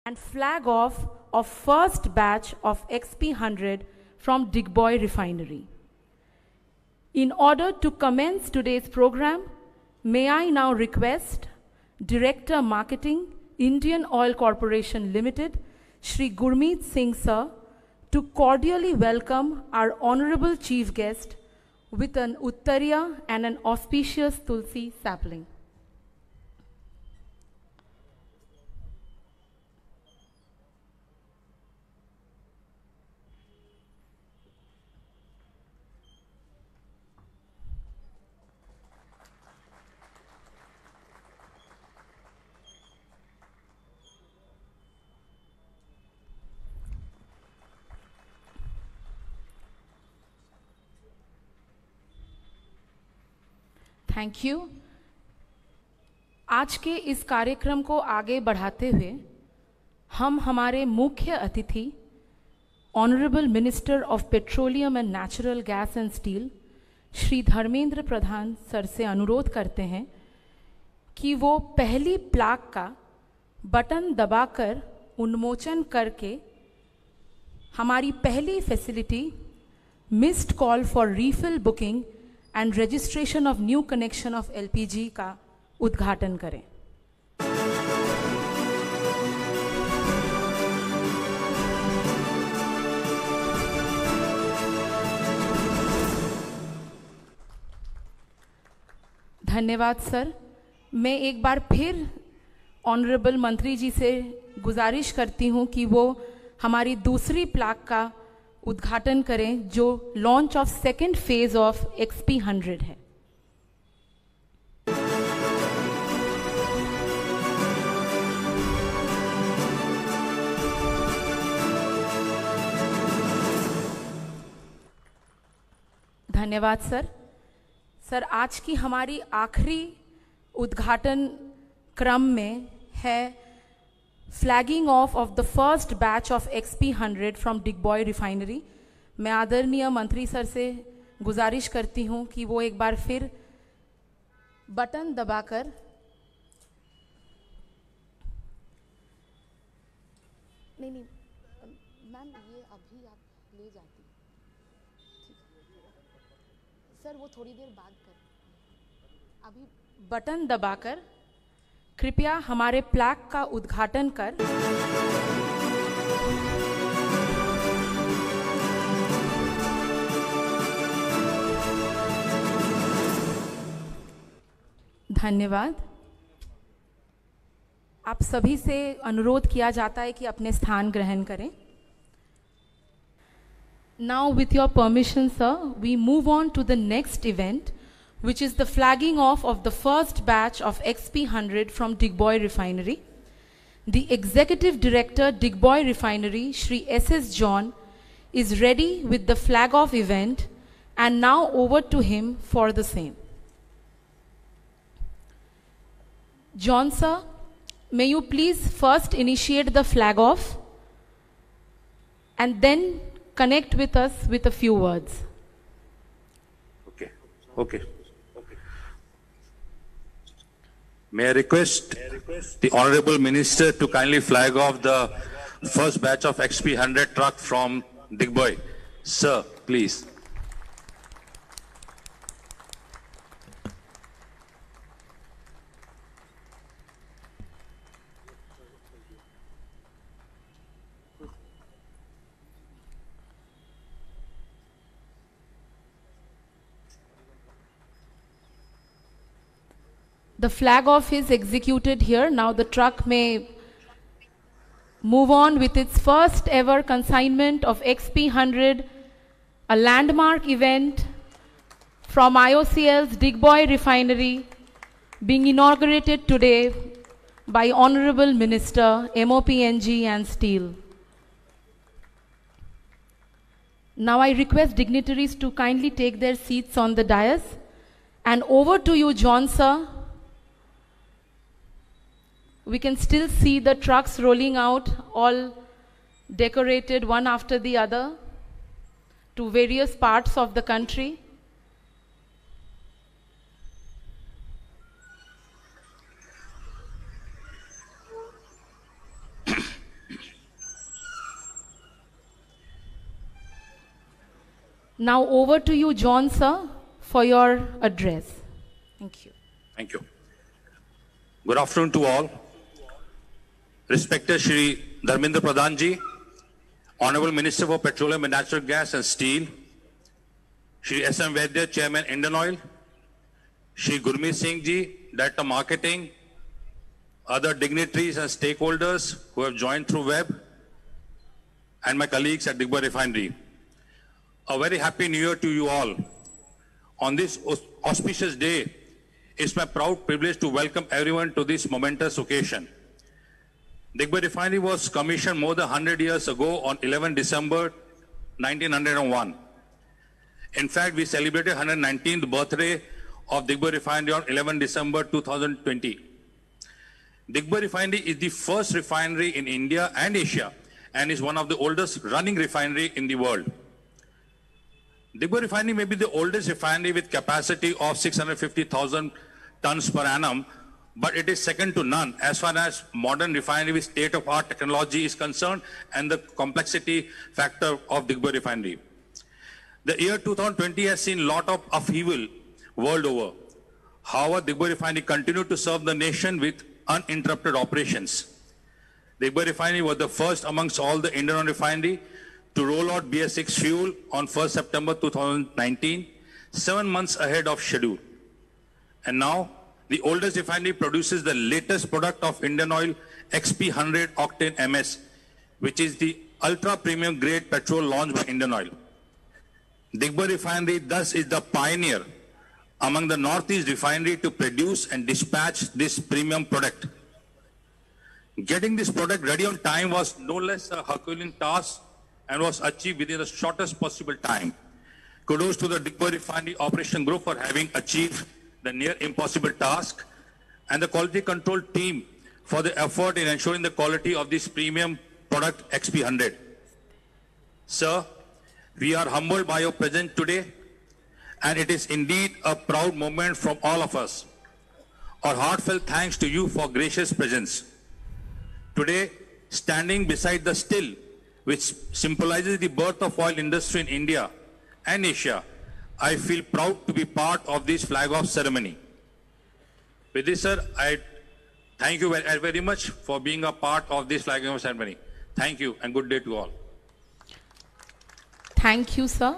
and flag off of first batch of XP100 from Digboy Refinery. In order to commence today's program, may I now request Director Marketing, Indian Oil Corporation Limited, Shri Gurmeet Singh Sir, to cordially welcome our honorable chief guest with an Uttariya and an auspicious Tulsi sapling. Thank you. आज के इस कार्यक्रम को आगे बढ़ाते हुए हम हमारे मुख्य अतिथि honourable minister of petroleum and natural gas and steel Shri Dharmendra Pradhan sir से अनुरोध करते हैं कि वो पहली प्लाक का बटन दबाकर उन्मोचन करके हमारी पहली facility missed call for refill booking and registration of new connection of LPG का उद्घाटन करें। धन्यवाद सर। मैं एक बार फिर ऑनरेबल मंत्री जी से गुजारिश करती हूं कि वो हमारी दूसरी प्लाक का उद्घाटन करें जो launch of second phase of XP100 है। धन्यवाद सर। सर, आज की हमारी आखिरी उद्घाटन क्रम में है flagging off the first batch of XP100 from Digboi refinery. मैं आदरणीय मंत्री सर से गुजारिश करती हूं कि वो एक बार फिर बटन दबाकर नहीं मैम, ये अभी आप ले जाती सर, वो थोड़ी देर बाद कर। अभी बटन दबाकर कृपया हमारे प्लाक का उद्घाटन कर धन्यवाद। आप सभी से अनुरोध किया जाता है कि अपने स्थान ग्रहण करें। Now, with your permission, sir, we move on to the next event, which is the flagging off of the first batch of XP100 from Digboy Refinery. The Executive Director, Digboy Refinery, Shri S.S. John, is ready with the flag off event, and now over to him for the same. John sir, may you please first initiate the flag off and then connect with us with a few words. Okay. May I request the Honorable Minister to kindly flag off the first batch of XP100 truck from Digboy. Sir, please. The flag off is executed here. Now the truck may move on with its first ever consignment of XP100, a landmark event from IOCL's Digboy Refinery, being inaugurated today by Honorable Minister, MOPNG and Steel. Now I request dignitaries to kindly take their seats on the dais. And over to you, John sir. We can still see the trucks rolling out, all decorated one after the other to various parts of the country. Now over to you, John, sir, for your address. Thank you. Thank you. Good afternoon to all. Respected Shri Dharmendra Pradhan Ji, Honorable Minister for Petroleum and Natural Gas and Steel, Shri S.M. Vaidya, Chairman, Indian Oil, Shri Gurmeet Singh Ji, Director Marketing, other dignitaries and stakeholders who have joined through web, and my colleagues at Digboi Refinery. A very happy New Year to you all. On this auspicious day, it's my proud privilege to welcome everyone to this momentous occasion. Digboi Refinery was commissioned more than 100 years ago on 11 December 1901. In fact, we celebrated 119th birthday of Digboi Refinery on 11 December 2020. Digboi Refinery is the first refinery in India and Asia and is one of the oldest running refinery in the world. Digboi Refinery may be the oldest refinery with capacity of 650,000 tons per annum, but it is second to none as far as modern refinery with state-of-art technology is concerned and the complexity factor of Digboi Refinery. The year 2020 has seen a lot of upheaval world over. However, Digboi Refinery continued to serve the nation with uninterrupted operations. Digboi Refinery was the first amongst all the Indian refinery to roll out BS6 fuel on 1st September 2019, 7 months ahead of schedule. And now, the oldest refinery produces the latest product of Indian Oil, XP100 Octane MS, which is the ultra-premium grade petrol launched by Indian Oil. Digboi Refinery thus is the pioneer among the Northeast refinery to produce and dispatch this premium product. Getting this product ready on time was no less a Herculean task and was achieved within the shortest possible time. Kudos to the Digboi Refinery Operation Group for having achieved the near impossible task, and the quality control team for the effort in ensuring the quality of this premium product XP100. Sir, we are humbled by your presence today, and it is indeed a proud moment from all of us. Our heartfelt thanks to you for gracious presence. Today, standing beside the still, which symbolizes the birth of oil industry in India and Asia, I feel proud to be part of this flag-off ceremony. With this, sir, I thank you very much for being a part of this flag-off ceremony. Thank you and good day to all. Thank you, sir.